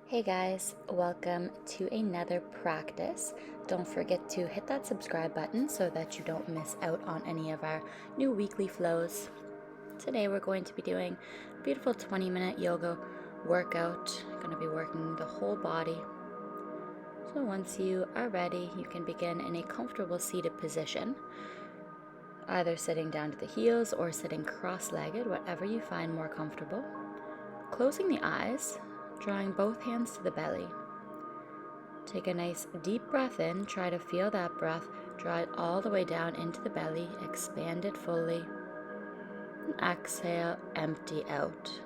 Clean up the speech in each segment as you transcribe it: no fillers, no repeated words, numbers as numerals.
Hey guys, welcome to another practice. Don't forget to hit that subscribe button so that you don't miss out on any of our new weekly flows. Today we're going to be doing a beautiful 20-minute yoga workout. Going to be working the whole body. So once you are ready, you can begin in a comfortable seated position, either sitting down to the heels or sitting cross-legged, whatever you find more comfortable. Closing the eyes, drawing both hands to the belly. Take a nice deep breath in, try to feel that breath, draw it all the way down into the belly, expand it fully. And exhale, empty out.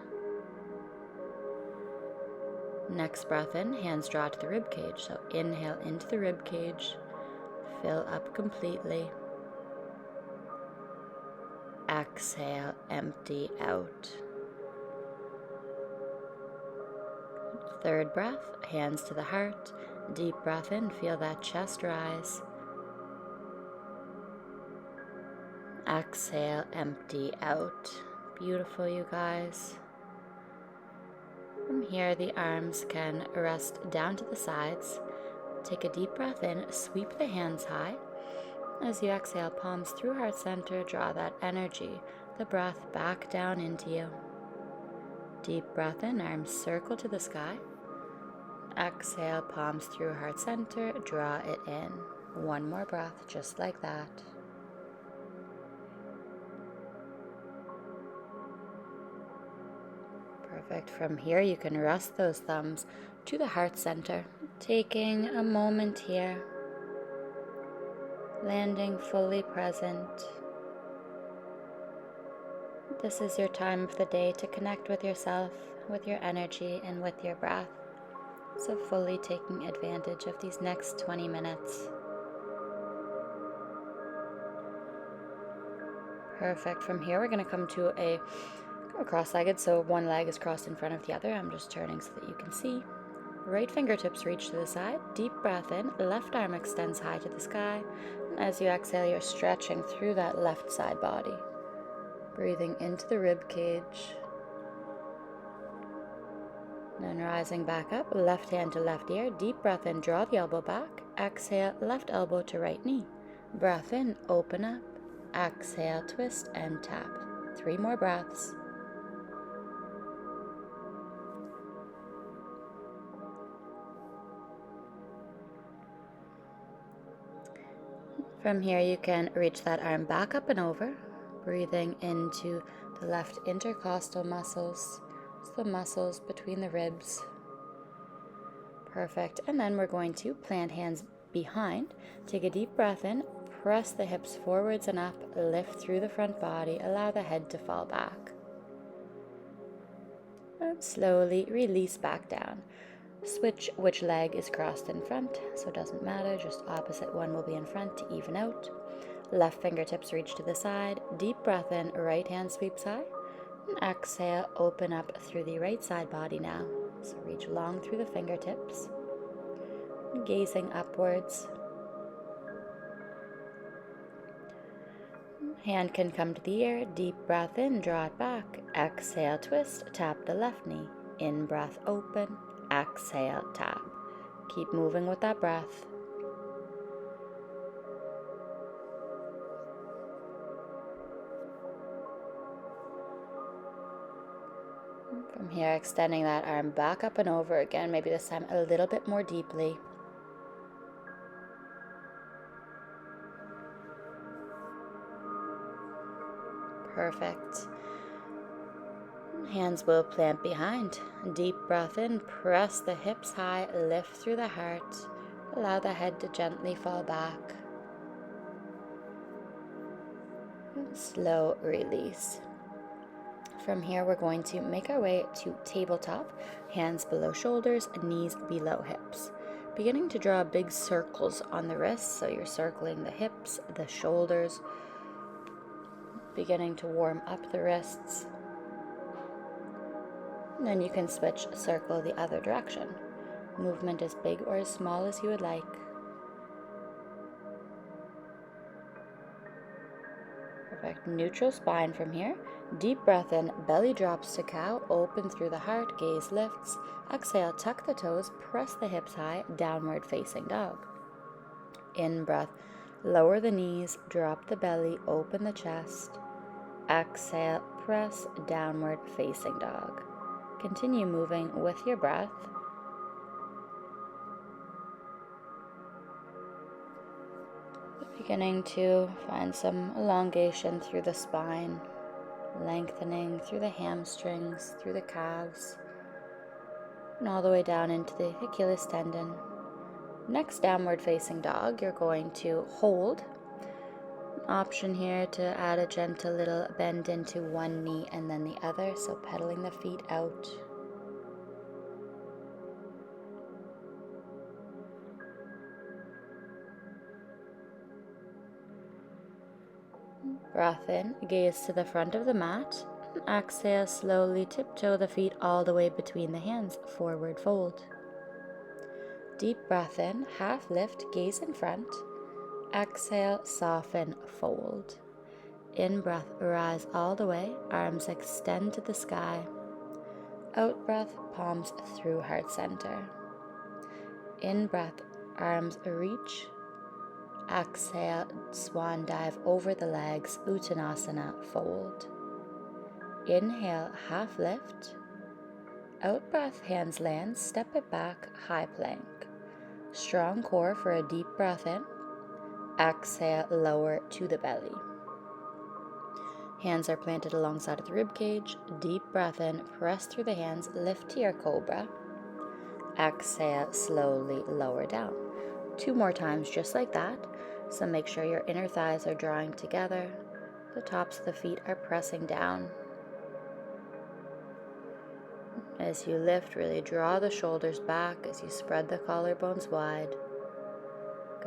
Next breath in, hands draw to the rib cage. So inhale into the rib cage, fill up completely. Exhale, empty out. Third breath, hands to the heart. Deep breath in, feel that chest rise. Exhale, empty out. Beautiful, you guys. From here, the arms can rest down to the sides. Take a deep breath in, sweep the hands high. As you exhale, palms through heart center, draw that energy, the breath back down into you. Deep breath in, arms circle to the sky. Exhale, palms through heart center, draw it in. One more breath, just like that. Perfect. From here, you can rest those thumbs to the heart center. Taking a moment here, landing fully present. This is your time of the day to connect with yourself, with your energy, and with your breath. So fully taking advantage of these next 20 minutes. Perfect. From here, we're going to come to a cross-legged, so one leg is crossed in front of the other. I'm just turning so that you can see. Right fingertips reach to the side. Deep breath in. Left arm extends high to the sky. And as you exhale, you're stretching through that left side body. Breathing into the rib cage. Then rising back up, left hand to left ear. Deep breath in, draw the elbow back. Exhale, left elbow to right knee. Breath in, open up. Exhale, twist and tap. 3 more breaths. From here, you can reach that arm back up and over, breathing into the left intercostal muscles, the muscles between the ribs. Perfect. And then we're going to plant hands behind. Take a deep breath in, press the hips forwards and up, lift through the front body, allow the head to fall back. And slowly release back down. Switch which leg is crossed in front, so it doesn't matter, just opposite one will be in front to even out. Left fingertips reach to the side, deep breath in, right hand sweeps high, and exhale, open up through the right side body now. So reach long through the fingertips, gazing upwards. Hand can come to the ear, deep breath in, draw it back, exhale, twist, tap the left knee, in breath open, exhale, tap. Keep moving with that breath. From here, extending that arm back up and over again, maybe this time a little bit more deeply. Perfect. Hands will plant behind. Deep breath in, press the hips high, lift through the heart. Allow the head to gently fall back. And slow release. From here, we're going to make our way to tabletop. Hands below shoulders, knees below hips. Beginning to draw big circles on the wrists, so you're circling the hips, the shoulders. Beginning to warm up the wrists. And then you can switch, circle the other direction. Movement as big or as small as you would like. Perfect. neutral spine from here. Deep breath in, belly drops to cow, open through the heart, gaze lifts. Exhale, tuck the toes, press the hips high, downward facing dog. In breath, lower the knees, drop the belly, open the chest. Exhale, press downward facing dog. Continue moving with your breath. Beginning to find some elongation through the spine, lengthening through the hamstrings, through the calves, and all the way down into the Achilles tendon. Next downward facing dog, you're going to hold. Option here to add a gentle little bend into one knee and then the other, so pedaling the feet out. Breath in, gaze to the front of the mat. Exhale, slowly tiptoe the feet all the way between the hands, forward fold. Deep breath in, half lift, gaze in front. Exhale, soften, fold. In breath, rise all the way, arms extend to the sky. Out breath, palms through heart center. In breath, arms reach. Exhale, swan dive over the legs, Uttanasana, fold. Inhale, half lift. Out breath, hands land, step it back, high plank. Strong core for a deep breath in. Exhale, lower to the belly. Hands are planted alongside of the rib cage. Deep breath in, press through the hands, lift to your cobra. Exhale, slowly lower down. 2 more times just like that. So make sure your inner thighs are drawing together. The tops of the feet are pressing down. As you lift, really draw the shoulders back as you spread the collarbones wide.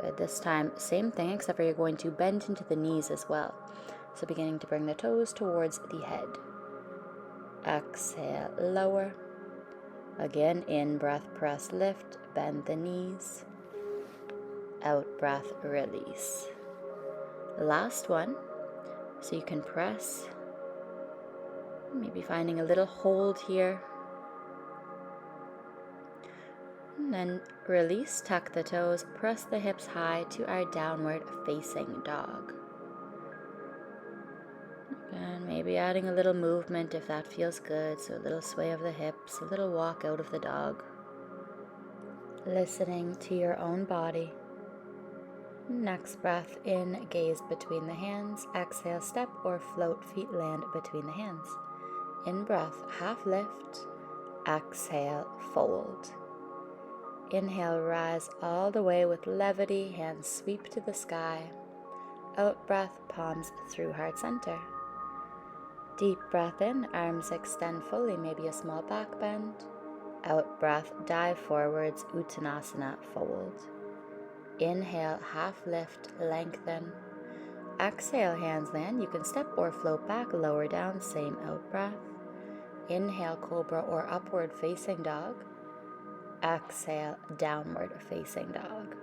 Good. This time, same thing, except for you're going to bend into the knees as well. So beginning to bring the toes towards the head. Exhale, lower. Again, in breath, press, lift, bend the knees. Out breath, release. Last one. So you can press. Maybe finding a little hold here. And then release, tuck the toes, press the hips high to our downward facing dog. And maybe adding a little movement if that feels good. So a little sway of the hips, a little walk out of the dog. Listening to your own body. Next breath in, gaze between the hands. Exhale, step or float, feet land between the hands. In breath, half lift. Exhale, fold. Inhale, rise all the way with levity, hands sweep to the sky. Out breath, palms through heart center. Deep breath in, arms extend fully, maybe a small back bend. Out breath, dive forwards, Uttanasana, fold. Inhale, half lift, lengthen. Exhale, hands land. You can step or float back, lower down, same out breath. Inhale, cobra or upward facing dog. Exhale, downward facing dog.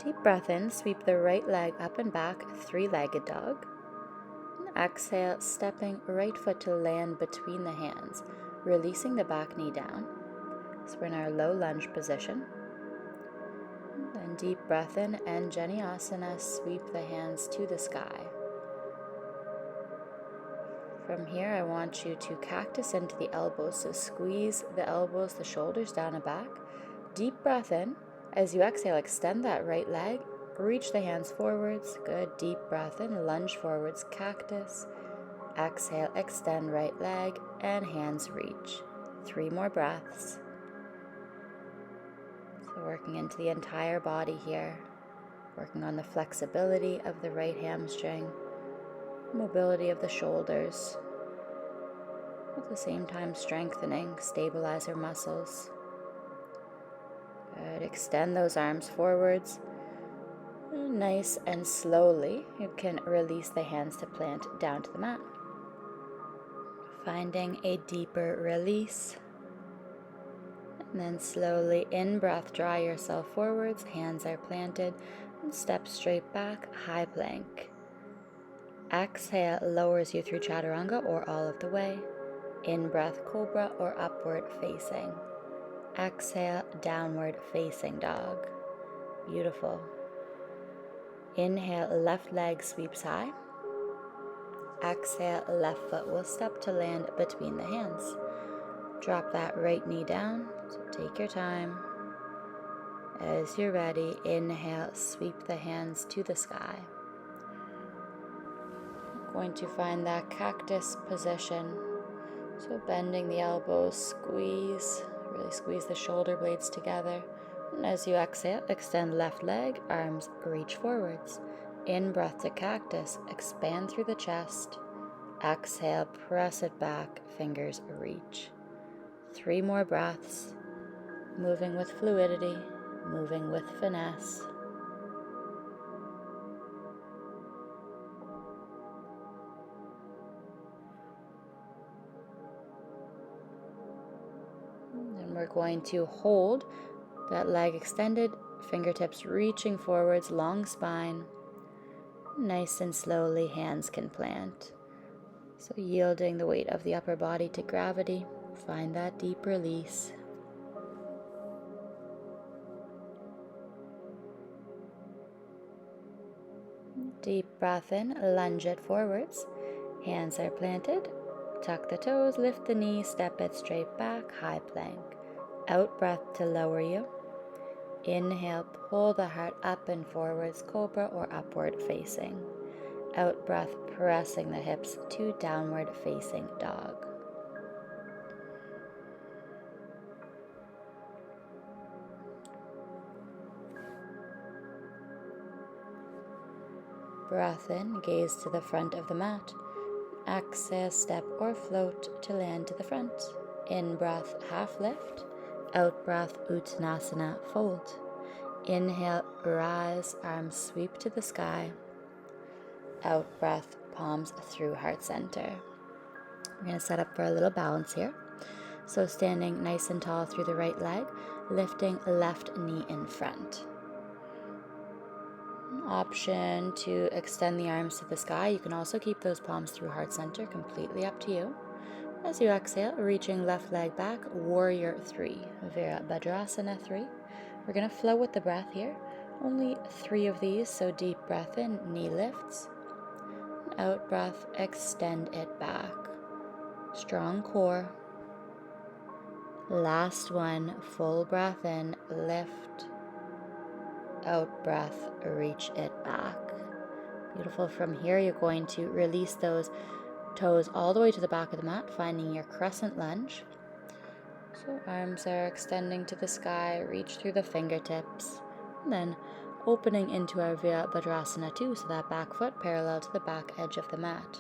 Deep breath in, sweep the right leg up and back, 3-legged dog. Exhale, stepping right foot to land between the hands, releasing the back knee down. So we're in our low lunge position. Then deep breath in, and Janiasana, sweep the hands to the sky. From here, I want you to cactus into the elbows, so squeeze the elbows, the shoulders down and back. Deep breath in. As you exhale, extend that right leg, reach the hands forwards. Good, deep breath in, lunge forwards, cactus. Exhale, extend right leg, and hands reach. 3 more breaths. So working into the entire body here, working on the flexibility of the right hamstring, mobility of the shoulders, at the same time strengthening stabilizer muscles. Good. Extend those arms forwards. Nice and slowly, you can release the hands to plant down to the mat. Finding a deeper release. And then slowly in breath, draw yourself forwards, hands are planted, and step straight back, high plank. Exhale, lowers you through chaturanga or all of the way. In-breath, cobra or upward facing. Exhale, downward facing dog. Beautiful. Inhale, left leg sweeps high. Exhale, left foot will step to land between the hands. Drop that right knee down, so take your time. As you're ready, inhale, sweep the hands to the sky. Going to find that cactus position. So bending the elbows, squeeze, really squeeze the shoulder blades together. And as you exhale, extend left leg, arms reach forwards. In breath to cactus, expand through the chest. Exhale, press it back, fingers reach. 3 more breaths, moving with fluidity, moving with finesse. And we're going to hold that leg extended, fingertips reaching forwards, long spine. Nice and slowly, hands can plant. So yielding the weight of the upper body to gravity, find that deep release. Deep breath in, lunge it forwards. Hands are planted. Tuck the toes, lift the knees, step it straight back, high plank. Out breath to lower you. Inhale, pull the heart up and forwards, cobra or upward facing. Out breath, pressing the hips to downward facing dog. Breath in, gaze to the front of the mat. Exhale, step or float to land to the front. In breath, half lift. Out breath, Uttanasana, fold. Inhale, rise, arms sweep to the sky. Out breath, palms through heart center. We're going to set up for a little balance here. So standing nice and tall through the right leg, lifting left knee in front. Option to extend the arms to the sky. You can also keep those palms through heart center, completely up to you. As you exhale, reaching left leg back, warrior 3, Virabhadrasana 3. We're going to flow with the breath here. Only 3 of these, so deep breath in, knee lifts. Out breath, extend it back. Strong core. Last one, full breath in, lift. Out breath, reach it back. Beautiful. From here, you're going to release those toes all the way to the back of the mat, finding your crescent lunge. So arms are extending to the sky, reach through the fingertips, and then opening into our Virabhadrasana 2, so that back foot parallel to the back edge of the mat.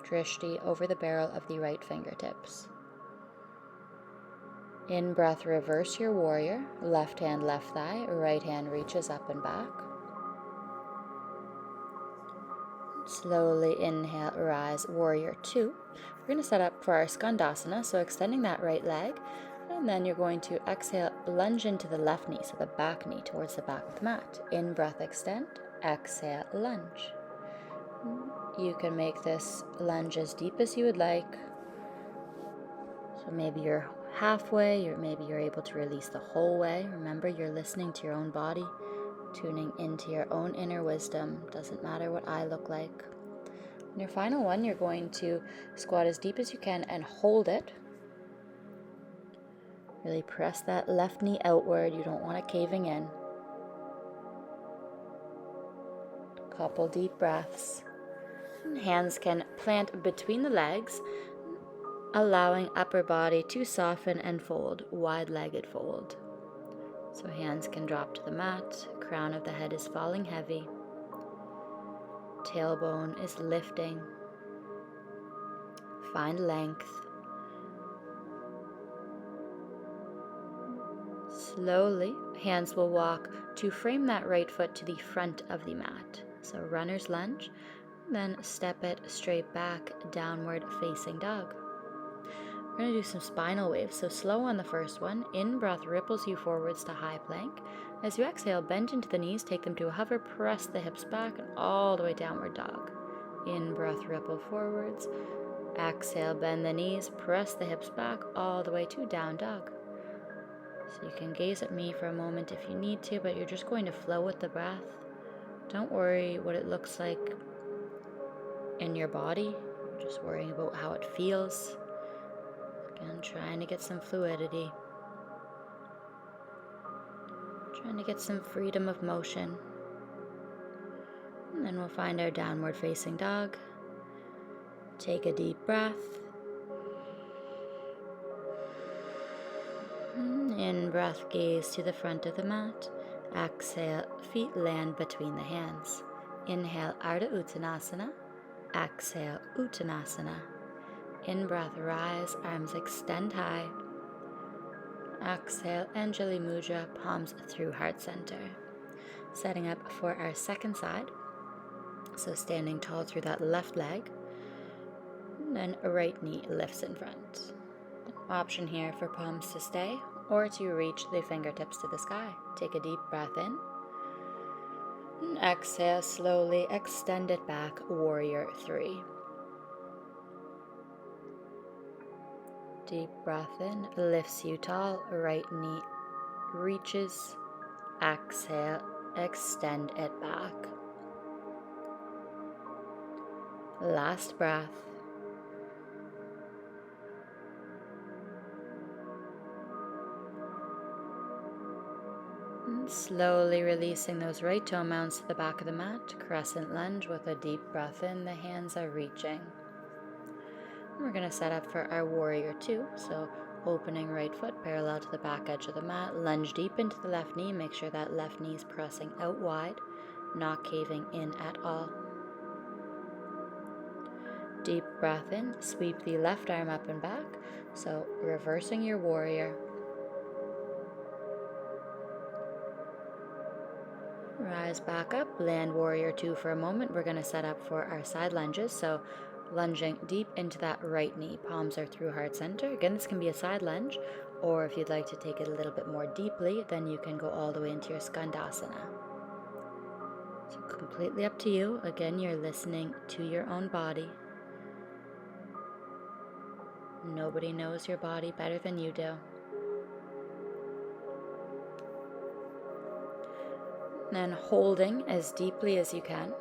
Drishti over the barrel of the right fingertips. In breath, reverse your warrior. Left hand, left thigh. Right hand reaches up and back. Slowly inhale, rise, warrior 2. We're going to set up for our Skandasana, so extending that right leg. And then you're going to exhale, lunge into the left knee, so the back knee towards the back of the mat. In breath, extend. Exhale, lunge. You can make this lunge as deep as you would like. So maybe you're halfway, or maybe you're able to release the whole way. Remember, you're listening to your own body, tuning into your own inner wisdom. Doesn't matter what I look like. In your final one, you're going to squat as deep as you can and hold it. Really press that left knee outward. You don't want it caving in. Couple deep breaths. And hands can plant between the legs, allowing upper body to soften and fold, wide-legged fold. So hands can drop to the mat, crown of the head is falling heavy, tailbone is lifting. Find length. Slowly, hands will walk to frame that right foot to the front of the mat. So runner's lunge, then step it straight back, downward facing dog. We're going to do some spinal waves, so slow on the first one. In breath ripples you forwards to high plank. As you exhale, bend into the knees, take them to a hover, press the hips back, and all the way downward dog. In-breath, ripple forwards. Exhale, bend the knees, press the hips back all the way to down dog. So you can gaze at me for a moment if you need to, but you're just going to flow with the breath. Don't worry what it looks like in your body. You're just worrying about how it feels. Again, trying to get some fluidity. Trying to get some freedom of motion. And then we'll find our downward facing dog. Take a deep breath. In breath, gaze to the front of the mat. Exhale, feet land between the hands. Inhale, Ardha Uttanasana. Exhale, Uttanasana. In breath, rise, arms extend high. Exhale, Anjali Mudra, palms through heart center. Setting up for our second side. So standing tall through that left leg. And then a right knee lifts in front. Option here for palms to stay or to reach the fingertips to the sky. Take a deep breath in. And exhale, slowly extend it back, warrior 3. Deep breath in, lifts you tall, right knee reaches. Exhale, extend it back. Last breath. And slowly releasing those right toe mounts to the back of the mat. Crescent lunge with a deep breath in. The hands are reaching. And we're going to set up for our warrior 2. So opening right foot parallel to the back edge of the mat. Lunge deep into the left knee. Make sure that left knee is pressing out wide, not caving in at all. Deep breath in, sweep the left arm up and back, so reversing your warrior. Rise back up, land warrior 2 for a moment. We're going to set up for our side lunges, so lunging deep into that right knee. Palms are through heart center. Again, this can be a side lunge, or if you'd like to take it a little bit more deeply, then you can go all the way into your skandasana. So completely up to you. Again, you're listening to your own body. Nobody knows your body better than you do. Then holding as deeply as you can.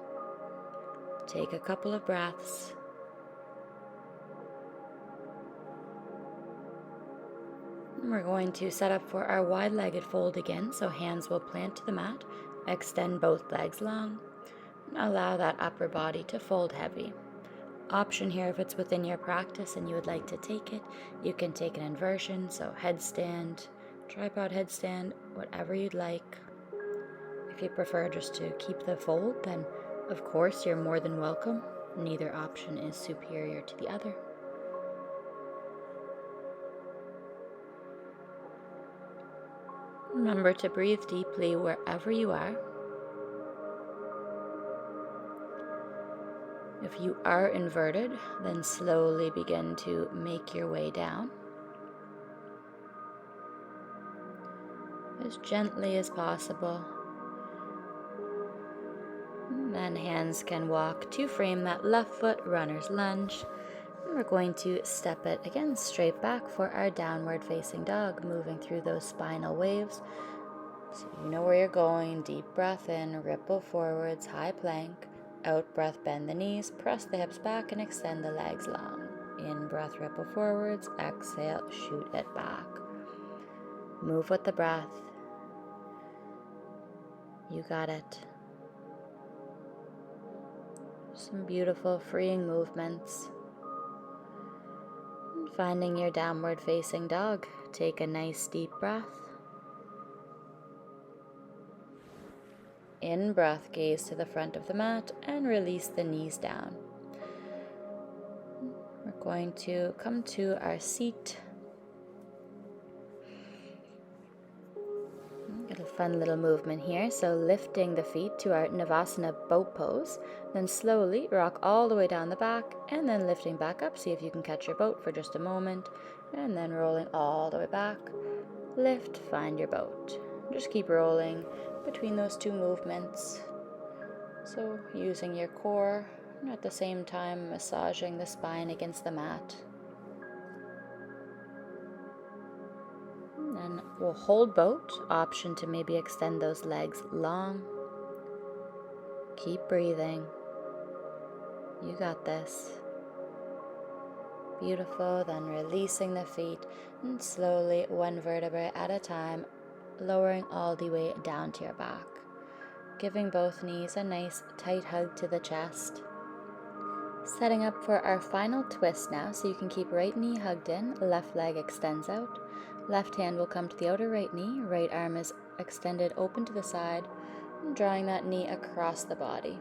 Take a couple of breaths. And we're going to set up for our wide-legged fold again, so hands will plant to the mat. Extend both legs long. Allow that upper body to fold heavy. Option here, if it's within your practice and you would like to take it, you can take an inversion, so headstand, tripod headstand, whatever you'd like. If you prefer just to keep the fold, then of course you're more than welcome. Neither option is superior to the other. Remember to breathe deeply wherever you are. If you are inverted, then slowly begin to make your way down. As gently as possible. And then hands can walk to frame that left foot, runner's lunge. And we're going to step it again straight back for our downward facing dog, moving through those spinal waves. So you know where you're going. Deep breath in, ripple forwards, high plank. Out breath, bend the knees, press the hips back and extend the legs long. In breath, ripple forwards, exhale, shoot it back. Move with the breath. You got it. Some beautiful freeing movements. Finding your downward facing dog, take a nice deep breath. In breath, gaze to the front of the mat and release the knees down. We're going to come to our seat. Get a fun little movement here. So lifting the feet to our Navasana boat pose, then slowly rock all the way down the back and then lifting back up. See if you can catch your boat for just a moment and then rolling all the way back. Lift, find your boat. Just keep rolling between those two movements. So using your core, And at the same time, massaging the spine against the mat. And then we'll hold boat, option to maybe extend those legs long. Keep breathing. You got this. Beautiful. Then releasing the feet and slowly, one vertebrae at a time, lowering all the way down to your back. Giving both knees a nice tight hug to the chest. Setting up for our final twist now, so you can keep right knee hugged in, left leg extends out. Left hand will come to the outer right knee, right arm is extended open to the side, and drawing that knee across the body.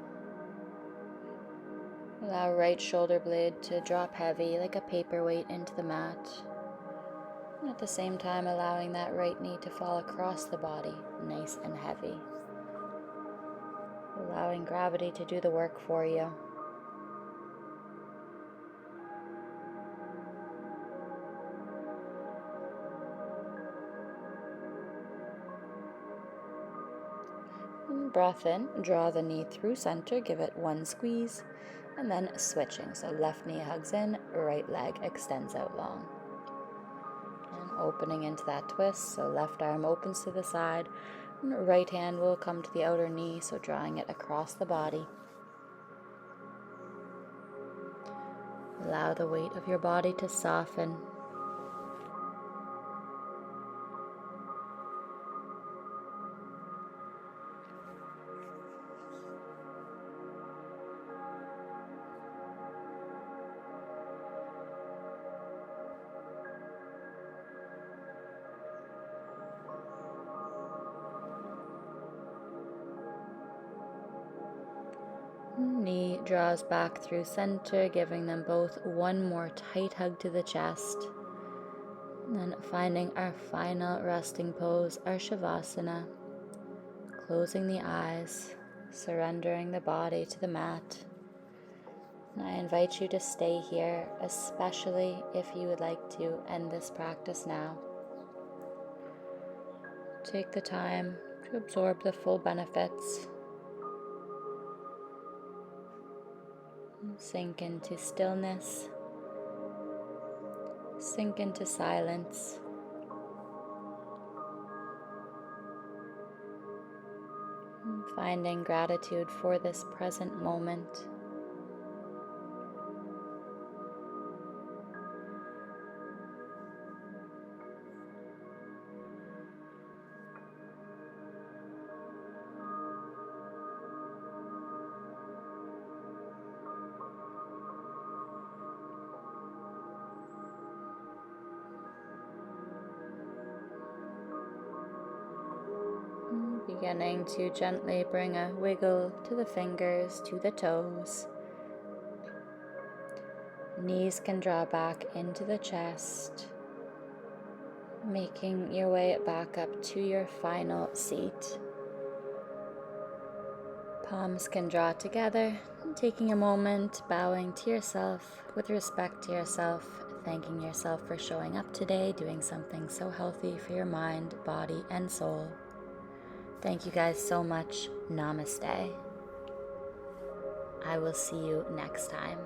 Allow right shoulder blade to drop heavy like a paperweight into the mat. And at the same time, allowing that right knee to fall across the body, nice and heavy. Allowing gravity to do the work for you. Breath in, draw the knee through center, give it one squeeze, and then switching. So left knee hugs in, right leg extends out long. And opening into that twist, so left arm opens to the side, and right hand will come to the outer knee, so drawing it across the body. Allow the weight of your body to soften. Knee draws back through center, giving them both one more tight hug to the chest. And then finding our final resting pose, our Shavasana. Closing the eyes, surrendering the body to the mat. And I invite you to stay here, especially if you would like to end this practice now. Take the time to absorb the full benefits. Sink into stillness. Sink into silence. Finding gratitude for this present moment. Beginning to gently bring a wiggle to the fingers, to the toes. Knees can draw back into the chest, making your way back up to your final seat. Palms can draw together, taking a moment, bowing to yourself with respect to yourself, thanking yourself for showing up today, doing something so healthy for your mind, body, and soul. Thank you guys so much. Namaste. I will see you next time.